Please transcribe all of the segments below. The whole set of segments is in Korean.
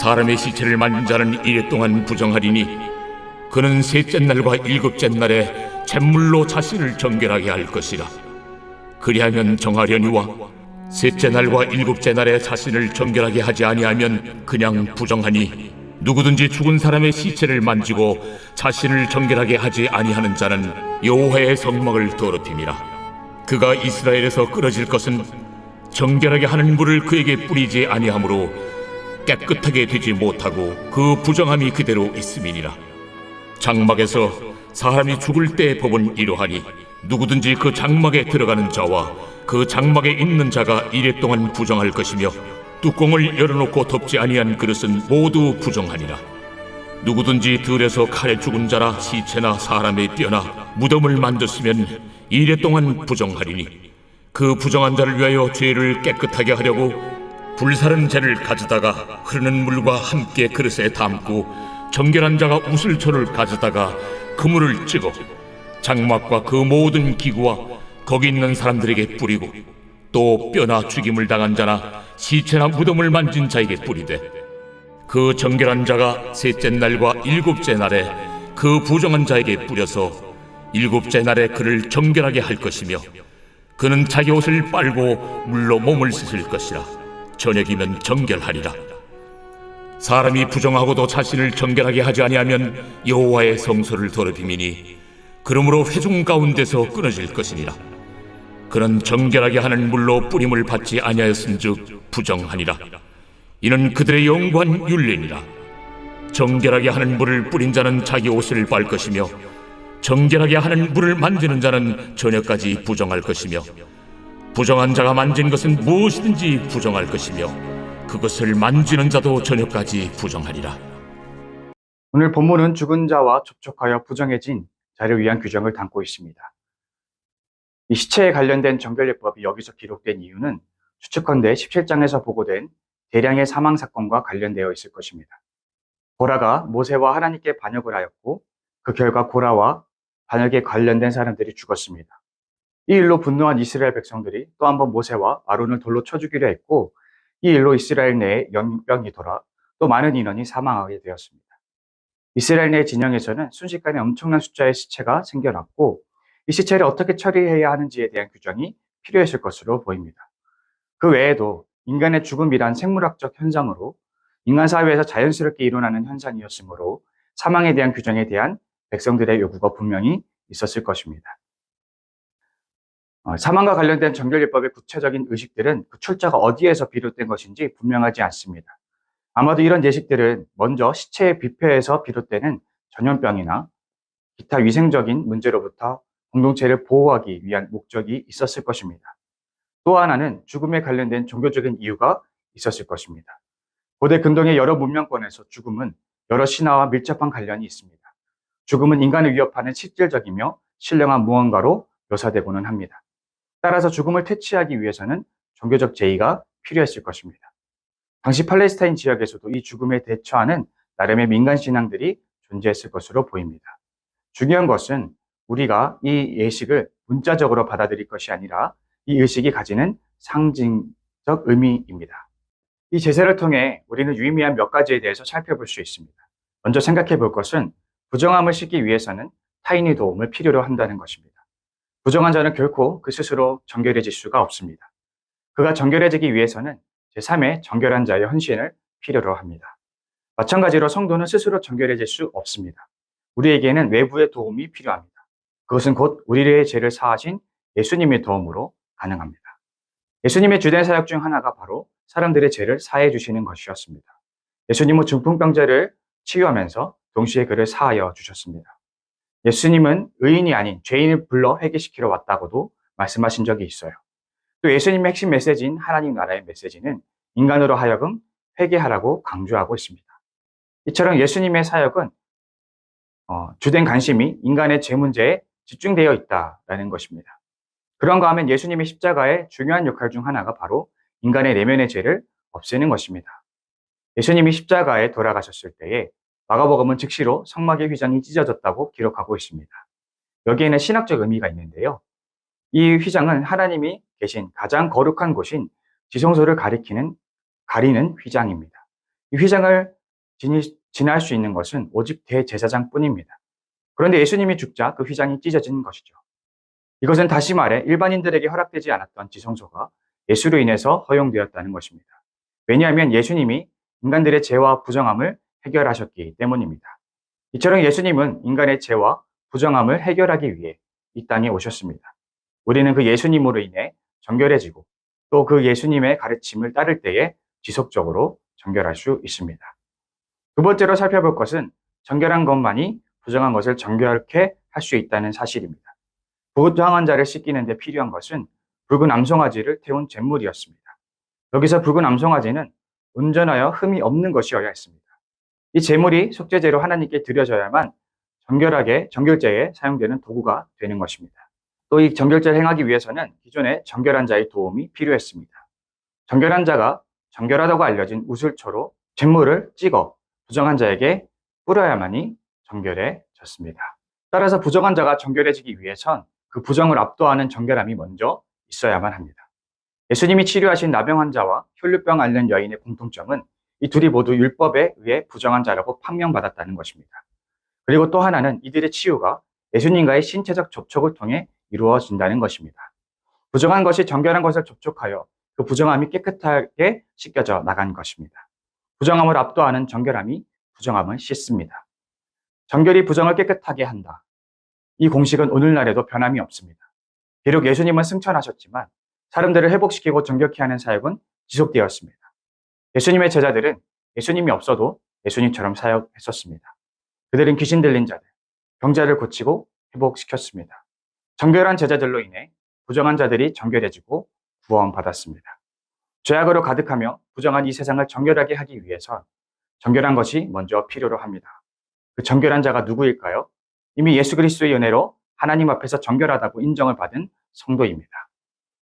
사람의 시체를 만진 자는 이래 동안 부정하리니 그는 셋째 날과 일곱째 날에 잿물로 자신을 정결하게 할 것이라. 그리하면 정하려니와 셋째 날과 일곱째 날에 자신을 정결하게 하지 아니하면 그냥 부정하니, 누구든지 죽은 사람의 시체를 만지고 자신을 정결하게 하지 아니하는 자는 여호와의 성막을 더럽힘이라. 그가 이스라엘에서 끊어질 것은 정결하게 하는 물을 그에게 뿌리지 아니하므로 깨끗하게 되지 못하고 그 부정함이 그대로 있음이니라. 장막에서 사람이 죽을 때의 법은 이러하니, 누구든지 그 장막에 들어가는 자와 그 장막에 있는 자가 이래 동안 부정할 것이며, 뚜껑을 열어놓고 덮지 아니한 그릇은 모두 부정하니라. 누구든지 들에서 칼에 죽은 자나 시체나 사람의 뼈나 무덤을 만졌으면 이래 동안 부정하리니, 그 부정한 자를 위하여 죄를 깨끗하게 하려고 불사른 재를 가져다가 흐르는 물과 함께 그릇에 담고, 정결한 자가 우슬초를 가져다가 그물을 찍어 장막과 그 모든 기구와 거기 있는 사람들에게 뿌리고, 또 뼈나 죽임을 당한 자나 시체나 무덤을 만진 자에게 뿌리되, 그 정결한 자가 셋째 날과 일곱째 날에 그 부정한 자에게 뿌려서 일곱째 날에 그를 정결하게 할 것이며, 그는 자기 옷을 빨고 물로 몸을 씻을 것이라. 저녁이면 정결하리라. 사람이 부정하고도 자신을 정결하게 하지 아니하면 여호와의 성소를 더럽힘이니, 그러므로 회중 가운데서 끊어질 것이니라. 그는 정결하게 하는 물로 뿌림을 받지 아니하였은즉 부정하니라. 이는 그들의 영구한 율례니라. 정결하게 하는 물을 뿌린 자는 자기 옷을 빨 것이며, 정결하게 하는 물을 만지는 자는 저녁까지 부정할 것이며, 부정한 자가 만진 것은 무엇이든지 부정할 것이며, 그것을 만지는 자도 저녁까지 부정하리라. 오늘 본문은 죽은 자와 접촉하여 부정해진 자를 위한 규정을 담고 있습니다. 이 시체에 관련된 정결예법이 여기서 기록된 이유는 추측컨대 17장에서 보고된 대량의 사망 사건과 관련되어 있을 것입니다. 고라가 모세와 하나님께 반역을 하였고, 그 결과 고라와 반역에 관련된 사람들이 죽었습니다. 이 일로 분노한 이스라엘 백성들이 또 한 번 모세와 아론을 돌로 쳐 죽이려 했고, 이 일로 이스라엘 내에 연병이 돌아 또 많은 인원이 사망하게 되었습니다. 이스라엘 내 진영에서는 순식간에 엄청난 숫자의 시체가 생겨났고, 이 시체를 어떻게 처리해야 하는지에 대한 규정이 필요했을 것으로 보입니다. 그 외에도 인간의 죽음이란 생물학적 현상으로 인간 사회에서 자연스럽게 일어나는 현상이었으므로 사망에 대한 규정에 대한 백성들의 요구가 분명히 있었을 것입니다. 사망과 관련된 정결예법의 구체적인 의식들은 그 출처가 어디에서 비롯된 것인지 분명하지 않습니다. 아마도 이런 예식들은 먼저 시체의 비폐에서 비롯되는 전염병이나 기타 위생적인 문제로부터 공동체를 보호하기 위한 목적이 있었을 것입니다. 또 하나는 죽음에 관련된 종교적인 이유가 있었을 것입니다. 고대 근동의 여러 문명권에서 죽음은 여러 신화와 밀접한 관련이 있습니다. 죽음은 인간을 위협하는 실질적이며 신령한 무언가로 묘사되고는 합니다. 따라서 죽음을 퇴치하기 위해서는 종교적 제의가 필요했을 것입니다. 당시 팔레스타인 지역에서도 이 죽음에 대처하는 나름의 민간 신앙들이 존재했을 것으로 보입니다. 중요한 것은 우리가 이 예식을 문자적으로 받아들일 것이 아니라 이 의식이 가지는 상징적 의미입니다. 이 제사를 통해 우리는 유의미한 몇 가지에 대해서 살펴볼 수 있습니다. 먼저 생각해 볼 것은 부정함을 씻기 위해서는 타인의 도움을 필요로 한다는 것입니다. 부정한 자는 결코 그 스스로 정결해질 수가 없습니다. 그가 정결해지기 위해서는 제3의 정결한 자의 헌신을 필요로 합니다. 마찬가지로 성도는 스스로 정결해질 수 없습니다. 우리에게는 외부의 도움이 필요합니다. 그것은 곧 우리의 죄를 사하신 예수님의 도움으로 가능합니다. 예수님의 주된 사역 중 하나가 바로 사람들의 죄를 사해 주시는 것이었습니다. 예수님은 중풍병자를 치유하면서 동시에 그를 사하여 주셨습니다. 예수님은 의인이 아닌 죄인을 불러 회개시키러 왔다고도 말씀하신 적이 있어요. 또 예수님의 핵심 메시지인 하나님 나라의 메시지는 인간으로 하여금 회개하라고 강조하고 있습니다. 이처럼 예수님의 사역은 주된 관심이 인간의 죄 문제에 집중되어 있다는 것입니다. 그런가 하면 예수님의 십자가의 중요한 역할 중 하나가 바로 인간의 내면의 죄를 없애는 것입니다. 예수님이 십자가에 돌아가셨을 때에 마가복음은 즉시로 성막의 휘장이 찢어졌다고 기록하고 있습니다. 여기에는 신학적 의미가 있는데요. 이 휘장은 하나님이 계신 가장 거룩한 곳인 지성소를 가리는 휘장입니다. 이 휘장을 지날 수 있는 것은 오직 대제사장뿐입니다. 그런데 예수님이 죽자 그 휘장이 찢어진 것이죠. 이것은 다시 말해 일반인들에게 허락되지 않았던 지성소가 예수로 인해서 허용되었다는 것입니다. 왜냐하면 예수님이 인간들의 죄와 부정함을 해결하셨기 때문입니다. 이처럼 예수님은 인간의 죄와 부정함을 해결하기 위해 이 땅에 오셨습니다. 우리는 그 예수님으로 인해 정결해지고 또 그 예수님의 가르침을 따를 때에 지속적으로 정결할 수 있습니다. 두 번째로 살펴볼 것은 정결한 것만이 부정한 것을 정결케 할 수 있다는 사실입니다. 부정한 자를 씻기는 데 필요한 것은 붉은 암송아지를 태운 제물이었습니다. 여기서 붉은 암송아지는 온전하여 흠이 없는 것이어야 했습니다. 이 제물이 속죄제로 하나님께 드려져야만 정결제에 사용되는 도구가 되는 것입니다. 또 이 정결제를 행하기 위해서는 기존의 정결한 자의 도움이 필요했습니다. 정결한 자가 정결하다고 알려진 우슬초로 제물을 찍어 부정한 자에게 뿌려야만이 정결해졌습니다. 따라서 부정한 자가 정결해지기 위해선 그 부정을 압도하는 정결함이 먼저 있어야만 합니다. 예수님이 치료하신 나병 환자와 혈류병 앓는 여인의 공통점은 이 둘이 모두 율법에 의해 부정한 자라고 판명받았다는 것입니다. 그리고 또 하나는 이들의 치유가 예수님과의 신체적 접촉을 통해 이루어진다는 것입니다. 부정한 것이 정결한 것을 접촉하여 그 부정함이 깨끗하게 씻겨져 나간 것입니다. 부정함을 압도하는 정결함이 부정함을 씻습니다. 정결이 부정을 깨끗하게 한다. 이 공식은 오늘날에도 변함이 없습니다. 비록 예수님은 승천하셨지만 사람들을 회복시키고 정결케 하는 사역은 지속되었습니다. 예수님의 제자들은 예수님이 없어도 예수님처럼 사역했었습니다. 그들은 귀신 들린 자들, 병자를 고치고 회복시켰습니다. 정결한 제자들로 인해 부정한 자들이 정결해지고 구원받았습니다. 죄악으로 가득하며 부정한 이 세상을 정결하게 하기 위해선 정결한 것이 먼저 필요로 합니다. 그 정결한 자가 누구일까요? 이미 예수 그리스도의 은혜로 하나님 앞에서 정결하다고 인정을 받은 성도입니다.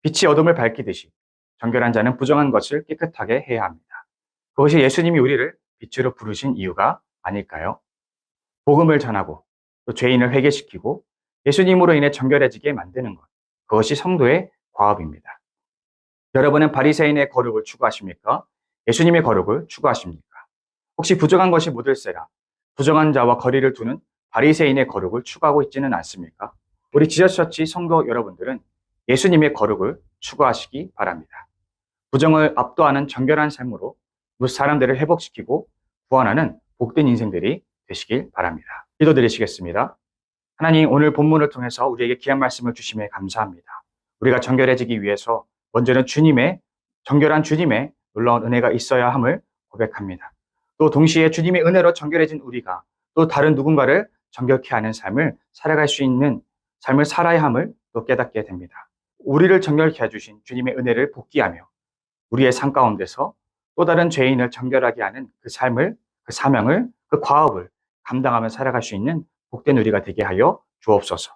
빛이 어둠을 밝히듯이 정결한 자는 부정한 것을 깨끗하게 해야 합니다. 그것이 예수님이 우리를 빛으로 부르신 이유가 아닐까요? 복음을 전하고 또 죄인을 회개시키고 예수님으로 인해 정결해지게 만드는 것, 그것이 성도의 과업입니다. 여러분은 바리새인의 거룩을 추구하십니까? 예수님의 거룩을 추구하십니까? 혹시 부정한 것이 묻을세라 부정한 자와 거리를 두는 바리새인의 거룩을 추구하고 있지는 않습니까? 우리 지저처치 성도 여러분들은 예수님의 거룩을 추구하시기 바랍니다. 부정을 압도하는 정결한 삶으로 사람들을 회복시키고 구원하는 복된 인생들이 되시길 바랍니다. 기도드리시겠습니다. 하나님, 오늘 본문을 통해서 우리에게 귀한 말씀을 주심에 감사합니다. 우리가 정결해지기 위해서 먼저는 정결한 주님의 놀라운 은혜가 있어야 함을 고백합니다. 또 동시에 주님의 은혜로 정결해진 우리가 또 다른 누군가를 정결케 하는 삶을 살아갈 수 있는 삶을 살아야 함을 또 깨닫게 됩니다. 우리를 정결케 해주신 주님의 은혜를 복기하며 우리의 삶 가운데서 또 다른 죄인을 정결하게 하는 그 삶을, 그 사명을, 그 과업을 감당하며 살아갈 수 있는 복된 우리가 되게 하여 주옵소서.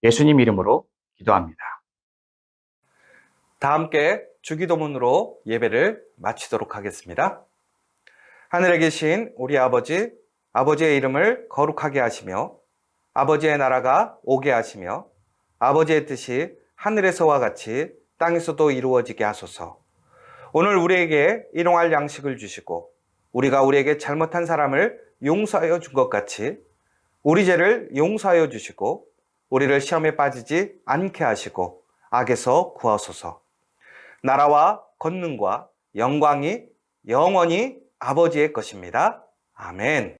예수님 이름으로 기도합니다. 다 함께 주기도문으로 예배를 마치도록 하겠습니다. 하늘에 계신 우리 아버지, 아버지의 이름을 거룩하게 하시며 아버지의 나라가 오게 하시며 아버지의 뜻이 하늘에서와 같이 땅에서도 이루어지게 하소서. 오늘 우리에게 일용할 양식을 주시고 우리가 우리에게 잘못한 사람을 용서하여 준 것 같이 우리 죄를 용서하여 주시고 우리를 시험에 빠지지 않게 하시고 악에서 구하소서. 나라와 권능과 영광이 영원히 아버지의 것입니다. 아멘.